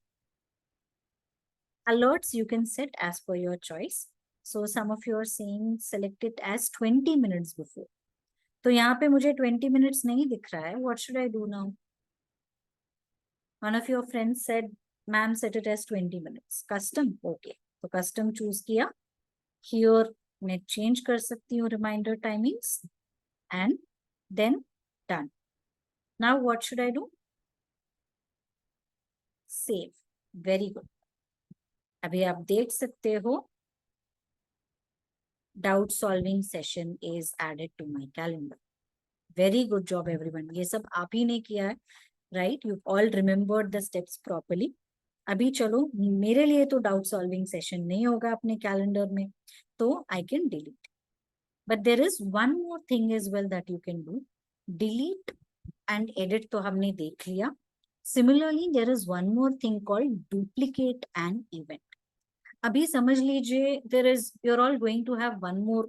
Alerts you can set as per your choice. So some of you are saying select it as 20 minutes before. तो यहाँ पे मुझे 20 minutes नहीं दिख रहा है. What should I do now? One of your friends said, ma'am, set it as 20 minutes. Custom? Okay. तो custom choose किया. Here मैं change कर सकती हूँ reminder timings. And then done. Now what should I do? Save. Very good. अभी आप देख सकते हो doubt solving session is added to my calendar. Very good job everyone. ये सब आप ही ने किया है, right? You all remembered the steps properly. अभी चलो, मेरे लिए तो doubt solving session नहीं होगा अपने calendar में, तो I can delete. But there is one more thing as well that you can do. Delete and edit तो हमने देख लिया. Similarly, there is one more thing called duplicate an event. अभी समझ लीजिए, you're all going to have one more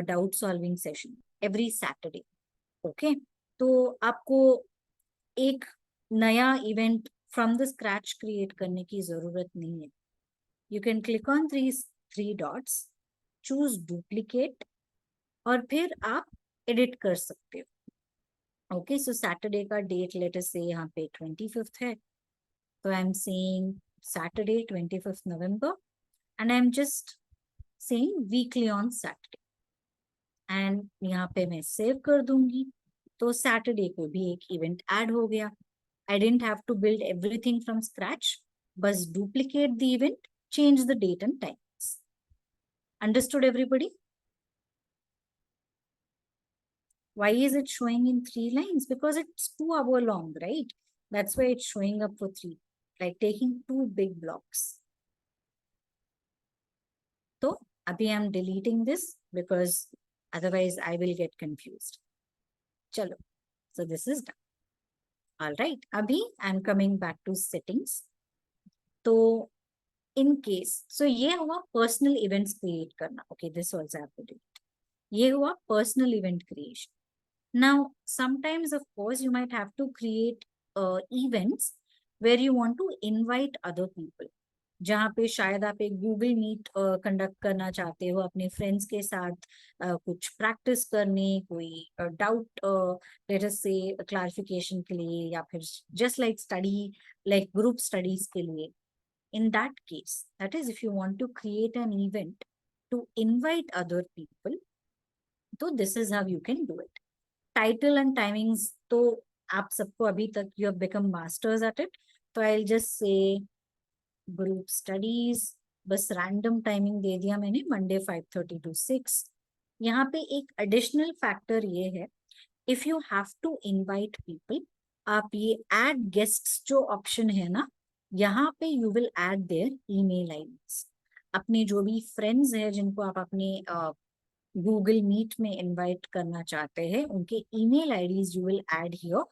doubt solving session every Saturday. Okay, तो आपको एक नया event from the scratch create करने की जरूरत नहीं है. You can click on three dots, choose duplicate और फिर आप एडिट कर सकते हो. ओके, सो सैटरडे का डेट लेटर से यहाँ पे 25th है, तो I am saying Saturday 25th November and I'm just saying weekly on Saturday. And यहाँ पे मैं सेव कर दूंगी, तो सैटरडे को भी एक इवेंट ऐड हो गया. I didn't have to build everything from scratch, but duplicate the event, change the date and times. Understood everybody? Why is it showing in 3 lines? Because it's 2 hours long, right? That's why it's showing up for 3, like taking 2 big blocks. So अभी I am deleting this because otherwise I will get confused. चलो, so this is done. All right, अभी I am coming back to settings. तो in case, so ये हुआ personal events create करना. Okay, this also have to do. ये हुआ personal event creation. Now, sometimes, of course, you might have to create events where you want to invite other people. जहाँ पे शायद आप एक गूगल मीट कंडक्ट करना चाहते हो अपने फ्रेंड्स के साथ, कुछ प्रैक्टिस करने, कोई डाउट लेट अस से क्लैरिफिकेशन के लिए, या फिर just like study, like group studies के लिए. In that case, that is, if you want to create an event to invite other people, so this is how you can do it. Title and timings, तो आप सबको अभी तक you have become masters at it. तो I'll just say group studies, बस random timing दे दिया मैंने, Monday 5:30 to 6. यहाँ पे एक additional factor ये है, if you have to invite people, आप ये add guests जो option है ना, यहाँ पे you will add their email IDs. अपने जो भी friends है जिनको आप अपने गूगल मीट में इनवाइट करना चाहते हैं, उनके email IDs you will add here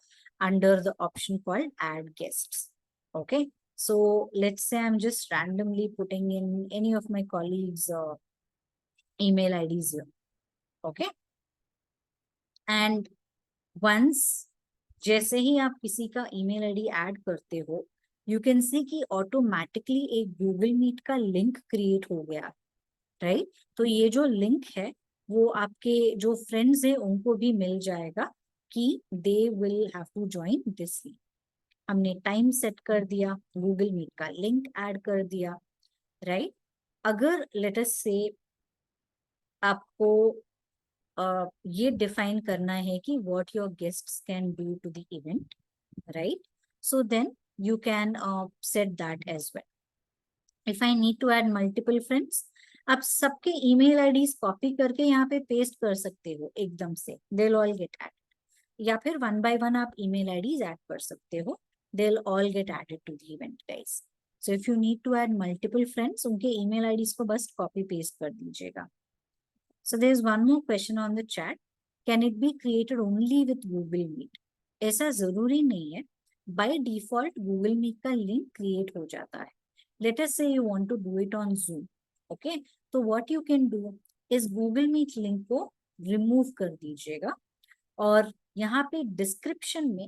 under the option called add guests. Okay, so let's say I am just randomly putting in any of my colleagues email IDs here. Okay, and once जैसे ही आप किसी का email ID add करते हो, you can सी कि automatically एक Google Meet का लिंक क्रिएट हो गया, राइट? तो ये जो लिंक है वो आपके जो फ्रेंड्स है उनको भी मिल जाएगा कि they will have to join this meet. हमने टाइम सेट कर दिया, गूगल मीट का लिंक ऐड कर दिया, राइट? अगर लेट अस से आपको ये डिफाइन करना है कि what your guests can do to the event, right? So then you can set that as well. If I need to add multiple friends, आप सबके ईमेल आईडीज कॉपी करके यहाँ पे पेस्ट कर सकते हो एकदम से, they'll all get added. या फिर वन बाय वन आप ईमेल आईडीज ऐड कर सकते हो, they'll all get added to the event, guys. So if you need to add multiple friends, उनके ईमेल आईडीज को बस कॉपी पेस्ट कर दीजिएगा. So there is one more question on the chat. Can it be created only with Google Meet? ऐसा जरूरी नहीं है. By default Google Meet का लिंक क्रिएट हो जाता है. Let us say you want to do it on Zoom. Okay, तो what you can do is Google Meet link को रिमूव कर दीजिएगा और यहाँ पे डिस्क्रिप्शन में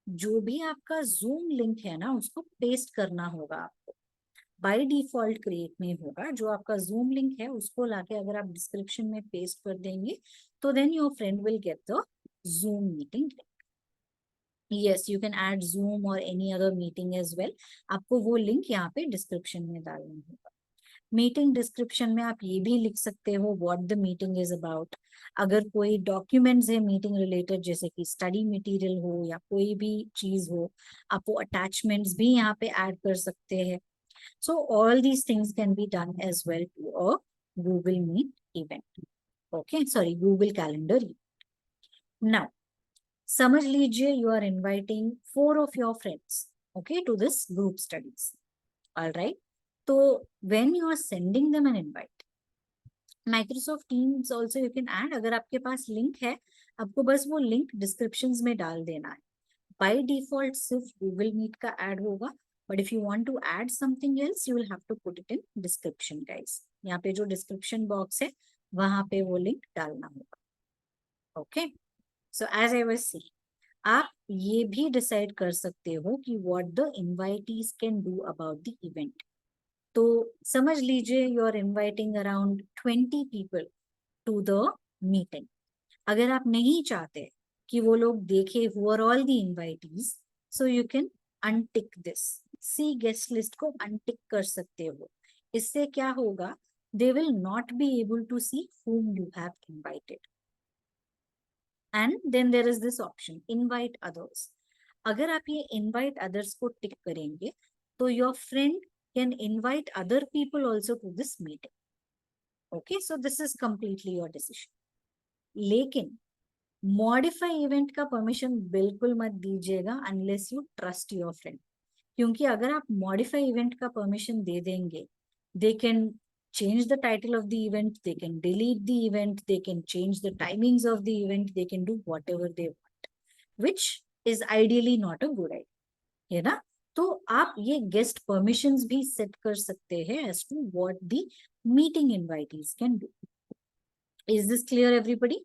जो भी आपका Zoom लिंक है ना उसको पेस्ट करना होगा आपको. बाय डिफॉल्ट क्रिएट में होगा, जो आपका Zoom लिंक है उसको लाके अगर आप डिस्क्रिप्शन में पेस्ट कर देंगे तो then your friend will get the Zoom meeting link. Yes, you can add Zoom or any other meeting as well. आपको वो लिंक यहाँ पे डिस्क्रिप्शन में डालना होगा. मीटिंग डिस्क्रिप्शन में आप ये भी लिख सकते हो what the meeting is about. अगर कोई डॉक्यूमेंट्स है मीटिंग रिलेटेड, जैसे कि स्टडी मटेरियल हो या कोई भी चीज हो, आप वो अटैचमेंट्स भी यहाँ पे ऐड कर सकते हैं. So all these things can be done as well to a Google Meet event. Okay, sorry, Google Calendar. Now समझ लीजिए you are inviting 4 of your friends, okay, to this group studies. All right, so when you are sending them an invite, Microsoft Teams also you can add. अगर आपके पास link है, आपको बस वो link descriptions में डाल देना है. बाय डिफॉल्ट सिर्फ गूगल मीट का ऐड होगा, but if you want to add something else you will have to put it in description, guys. यहाँ पे जो डिस्क्रिप्शन बॉक्स है वहां पे वो लिंक डालना होगा. Okay, so as I was saying, आप ये भी डिसाइड कर सकते हो कि what the invitees can do about the event. तो समझ लीजिए you are inviting around 20 people to the meeting. अगर आप नहीं चाहते कि वो लोग देखे who are all the invitees, so you can untick this. See guest list को अनटिक कर सकते हो. इससे क्या होगा, they will not B able to see whom you have invited. And then there is this option, invite others. अगर आप ये invite others को टिक करेंगे तो your friend can invite other people also to this meeting. Okay, so this is completely your decision. लेकिन modify event का permission बिल्कुल मत दीजिएगा unless you trust your friend. क्योंकि अगर आप modify event का permission दे देंगे, they can change the title of the event, they can delete the event, they can change the timings of the event, they can do whatever they want, which is ideally not a good idea, है ना? तो आप ये guest permissions भी set कर सकते हैं as to what the meeting invitees can do. Is this clear everybody?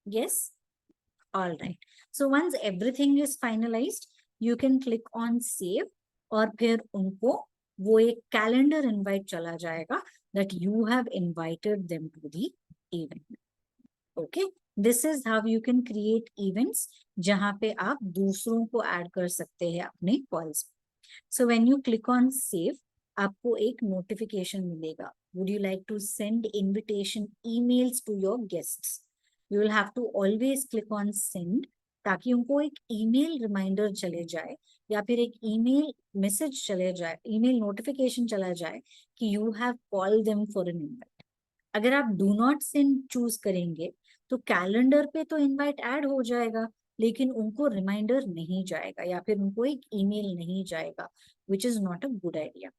Yes? All right. So once everything is finalized, you can click on save और फिर उनको वो एक calendar invite चला जाएगा that you have invited them to the event. Okay. This is how you can create events जहाँ पे आप दूसरों को add कर सकते हैं अपने calls. So when you click on save, आपको एक notification मिलेगा. Would you like to send invitation emails to your guests? You will have to always click on send ताकि उनको एक email reminder चले जाए या फिर एक email message चले जाए, email notification चला जाए कि you have called them for an invite. अगर आप do not send choose करेंगे तो कैलेंडर पे तो इनवाइट ऐड हो जाएगा लेकिन उनको रिमाइंडर नहीं जाएगा या फिर उनको एक ईमेल नहीं जाएगा, which is not a good idea.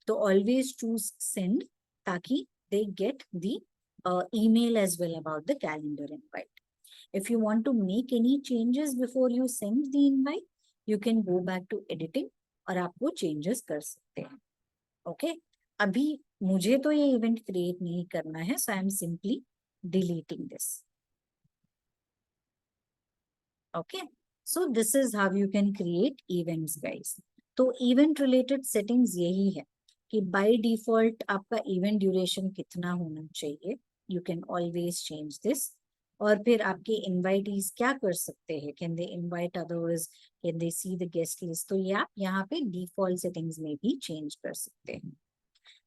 तो always choose send ताकि they get the email as well about the calendar invite. If you want to make any changes before you send the invite, you can go back to editing और आप वो changes कर सकते हैं. Okay? अभी मुझे तो ये इवेंट क्रिएट नहीं करना है, so I am simply deleting this. Okay, so this is how you can create events, guys. तो event related settings यही है कि by default आपका event duration कितना होना चाहिए. You can always change this. और फिर आपके invitees क्या कर सकते हैं? Can they invite others? Can they see the guest list? तो ये आप यहाँ पे default settings में भी change कर सकते हैं.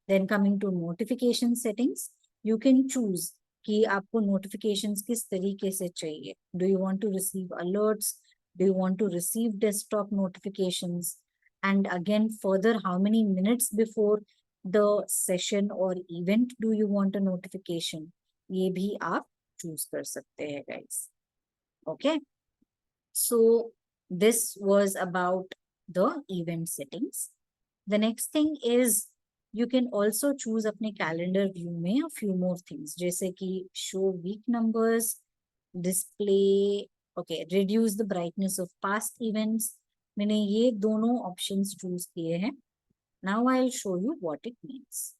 Then coming to notification settings, you can choose कि आपको notifications किस तरीके से चाहिए. Do you want to receive alerts? Do you want to receive desktop notifications? And again, further, how many minutes before the session or event do you want a notification? ये भी आप choose कर सकते हैं, guys. Okay. So this was about the event settings. The next thing is you can also choose अपने calendar view में a few more things जैसे कि show week numbers, display, okay, reduce the brightness of past events. मैंने ये दोनों options choose किए हैं. Now I'll show you what it means.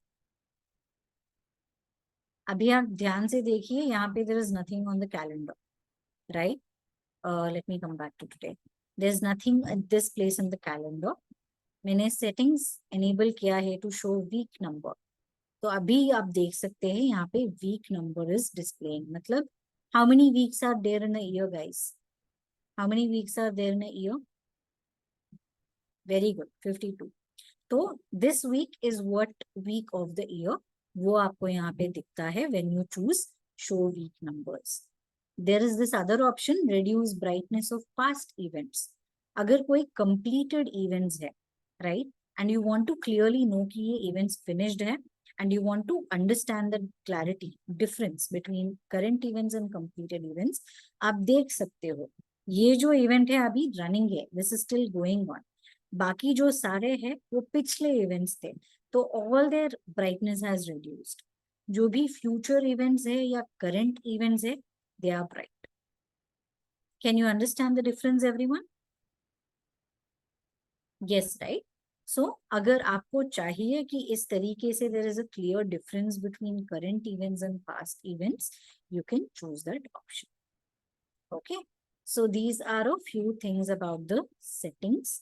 अभी आप ध्यान से देखिए यहाँ पे there is nothing on the calendar, right? Let me come back to today. There's nothing at this place in the calendar. मैंने सेटिंग्स एनेबल किया है टू शो वीक नंबर. तो अभी आप देख सकते हैं यहाँ पे वीक नंबर इज डिस्प्लेइंग. मतलब how many weeks are there in a year, guys? How many weeks are there in a year? Very good, 52. तो this week is what week of the year, वो आपको यहाँ पे दिखता है when you choose show week numbers. There is this other option, reduce brightness of past events. अगर कोई completed events है, right, and you want to clearly know कि ये events finished है and you want to understand the clarity difference between current events and completed events, आप देख सकते हो ये जो event है अभी running है, this is still going on. बाकी जो सारे हैं वो पिछले events थे, तो all their brightness has reduced. जो भी future events है या current events है, they are bright. Can you understand the difference, everyone? Yes, right? So, अगर आपको चाहिए कि इस तरीके से there is a clear difference between current events and past events, you can choose that option. Okay. So these are a few things about the settings.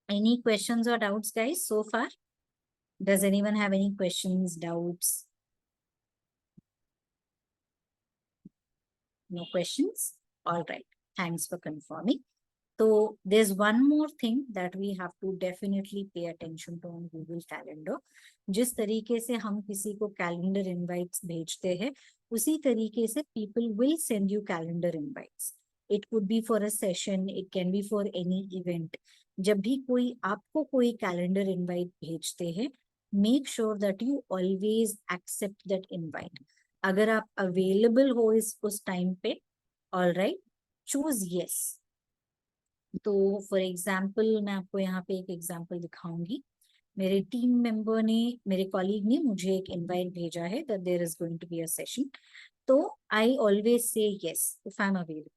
Any questions or doubts, guys, so far? Does anyone have any questions, doubts? No questions? All right. Thanks for confirming. So there's one more thing that we have to definitely pay attention to on Google Calendar. जिस तरीके से हम किसी को calendar invites भेजते हैं, उसी तरीके से people will send you calendar invites. It could be for a session, it can be for any event. जब भी कोई आपको कोई calendar invite भेजते हैं, make sure that you always accept that invite. अगर आप available हो उस time पे, all right, choose yes. तो फॉर एग्जाम्पल मैं आपको यहाँ पे एक एग्जाम्पल दिखाऊंगी. मेरे टीम मेंबर ने, मेरे कॉलीग ने मुझे एक इनवाइट भेजा है that there is going to be a session, तो I always say yes if I am available,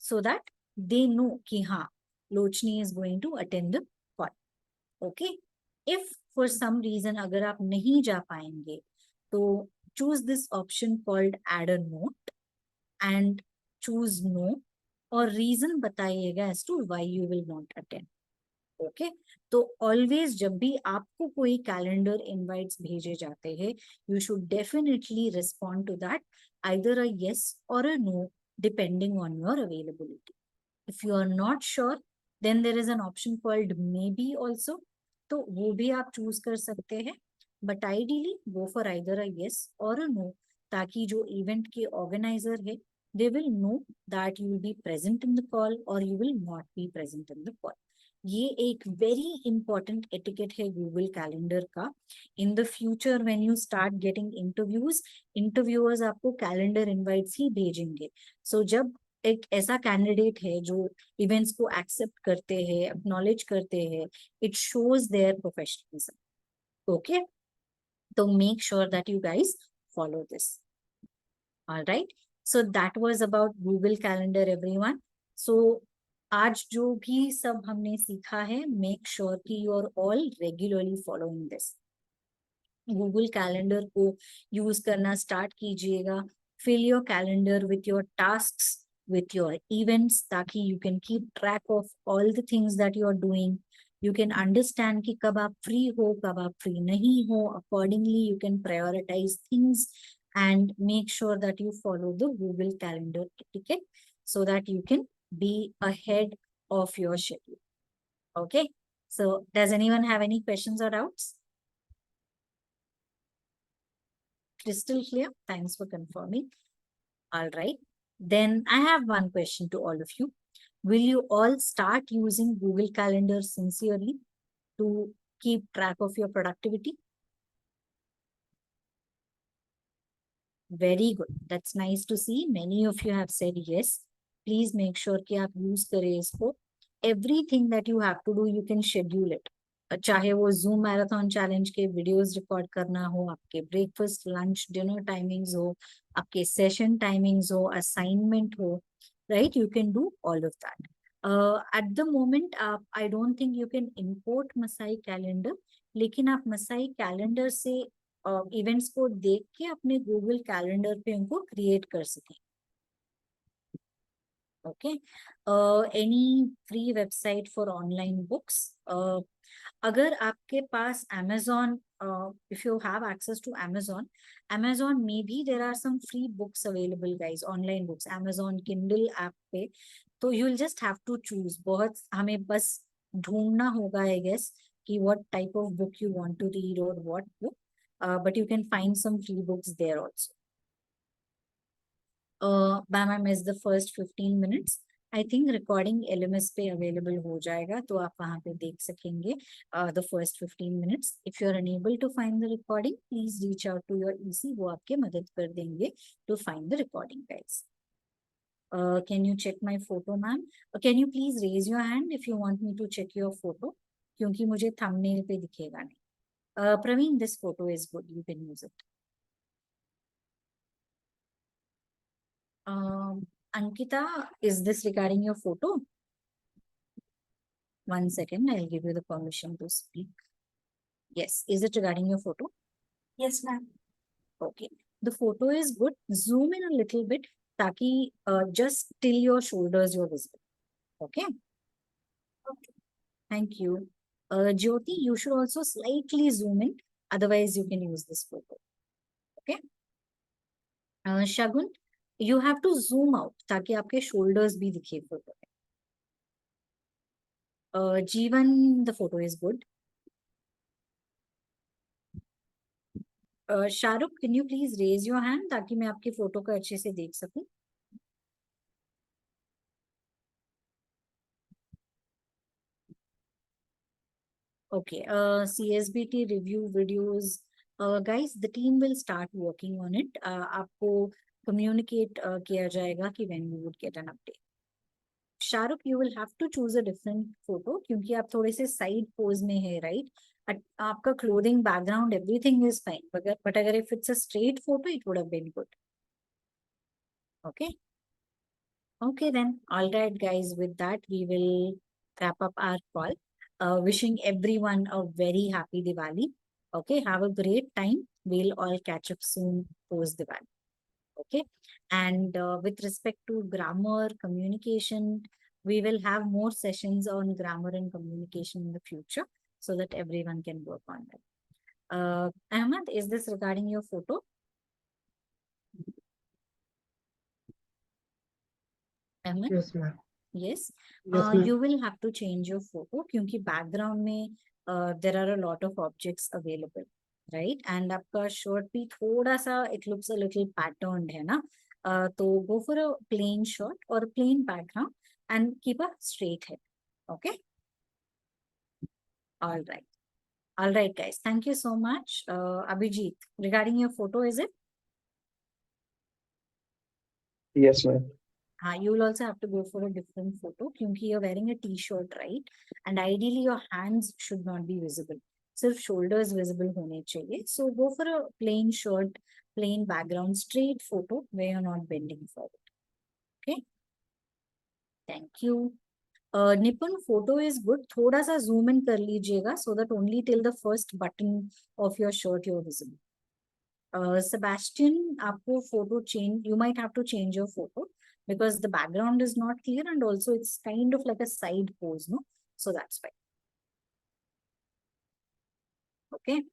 so that they know कि हाँ, Lochani is going to attend the call. Okay, if for some reason अगर आप नहीं जा पाएंगे, तो choose this option called add a note and choose no, और reason बताइएगा as to why you will not attend. Okay, तो ऑलवेज जब भी आपको कोई कैलेंडर इनवाइट्स भेजे जाते हैं, you should definitely respond to that either a yes or a no depending on your availability. If you are not sure, then there is an option called maybe also. तो वो भी आप choose कर सकते हैं, but ideally go for either a yes और अ no, ताकि जो इवेंट के ऑर्गेनाइजर है they will know that you will be present in the call or you will not be present in the call. ये एक वेरी इंपॉर्टेंट एटिकेट है Google calendar का. In the future when you start getting interviews, interviewers आपको calendar invites ही भेजेंगे. So जब एक ऐसा कैंडिडेट है जो इवेंट्स को एक्सेप्ट करते हैं, एक्नॉलेज करते हैं, it shows their professionalism. Okay, तो make sure that you guys follow this. All right, so that was about Google Calendar everyone. So आज जो भी सब हमने सीखा है, मेक श्योर कि you are all regularly following this. Google calendar को यूज करना स्टार्ट कीजिएगा. Fill your calendar with your tasks, with your events, ताकि you can keep track of all the things that you are doing. You can understand कि कब आप free हो, कब आप free नहीं हो. Accordingly, you can prioritize things and make sure that you follow the Google Calendar etiquette so that you can be ahead of your schedule. Okay. So does anyone have any questions or doubts? Crystal clear? Thanks for confirming. All right. Then I have one question to all of you. Will you all start using Google Calendar sincerely to keep track of your productivity? Very good. That's nice to see. Many of you have said yes. Please make sure कि आप use करें इसको. Everything that you have to do, you can schedule it. चाहे वो Zoom Marathon Challenge के videos record करना हो, आपके breakfast, lunch, dinner timings हो, आपके session timings हो, assignment हो, right? You can do all of that. At the moment, I don't think you can import Masai calendar, लेकिन आप Masai calendar से इवेंट्स को देख के अपने गूगल कैलेंडर पे उनको क्रिएट कर सकें. Okay, any free website for online books? अगर आपके पास Amazon, if you have access to Amazon maybe there are some free books available guys, online books, Amazon Kindle app पे. तो you will just have to choose. बहुत हमें बस ढूंढना होगा I guess कि what type of book you want to read or what book. But you can find some free books there also. Ma'am, I missed the first 15 minutes. I think recording LMS पे available हो जाएगा, तो आप वहाँ पे देख सकेंगे the first 15 minutes. If you are unable to find the recording, please reach out to your EC. वो आपके मदद कर देंगे to find the recording, guys. Can you check my photo, ma'am? Can you please raise your hand if you want me to check your photo? क्योंकि मुझे thumbnail पे दिखेगा नहीं. Praveen, this photo is good. You can use it. Ankita, is this regarding your photo? 1 second, I'll give you the permission to speak. Yes, is it regarding your photo? Yes, ma'am. Okay, the photo is good. Zoom in a little bit, ताकि just till your shoulders you're visible. Okay. Okay. Thank you. Jyoti, you should also slightly zoom in. Otherwise, you can use this photo. Okay. Shagun, you have to zoom out ताकि आपके shoulders भी दिखे photo में. Jeevan, the photo is good. Shahrukh, can you please raise your hand ताकि मैं आपके photo को अच्छे से देख सकूं. Okay, CSBT review videos. Guys, the team will start working on it. आपको communicate किया जाएगा कि when you would get an update. Shahrukh, you will have to choose a different photo क्योंकि आप थोड़े से side pose में है, right? आपका clothing background, everything is fine. But अगर if it's a straight photo, it would have been good. Okay. Okay then. All right, guys. With that, we will wrap up our call. Wishing everyone a very happy Diwali. Okay. Have a great time. We'll all catch up soon post Diwali. Okay. And with respect to grammar, communication, we will have more sessions on grammar and communication in the future so that everyone can work on that. Ahmad, is this regarding your photo? Ahmad? Yes, ma'am. Yes. Yes, ma'am. You will have to change your photo क्योंकि background में there are a lot of objects available, right? And आपका shirt भी थोड़ा सा it looks a little patterned है ना? तो go for a plain shirt or a plain background and keep a straight head. Okay? All right. All right, guys. Thank you so much. Abhijit, regarding your photo, is it? Yes, ma'am. You will also have to go for a different photo क्योंकि you're wearing a t-shirt, right? And ideally your hands should not be visible. सिर्फ shoulders visible होने चाहिए. So go for a plain shirt, plain background, straight photo where you're not bending forward. Okay? Thank you. Nipun, photo is good. थोड़ा सा zoom in कर लीजिएगा so that only till the first button of your shirt you're visible. Sebastian, आपको photo change, you might have to change your photo because the background is not clear and also it's kind of like a side pose, no? So that's why. Okay.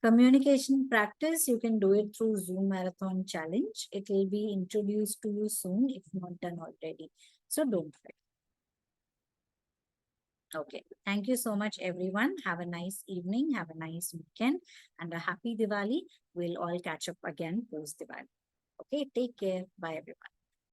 Communication practice, you can do it through Zoom Marathon Challenge. It will be introduced to you soon if not done already. So don't fret. Okay. Thank you so much, everyone. Have a nice evening. Have a nice weekend and a happy Diwali. We'll all catch up again post Diwali. Okay. Take care. Bye, everyone.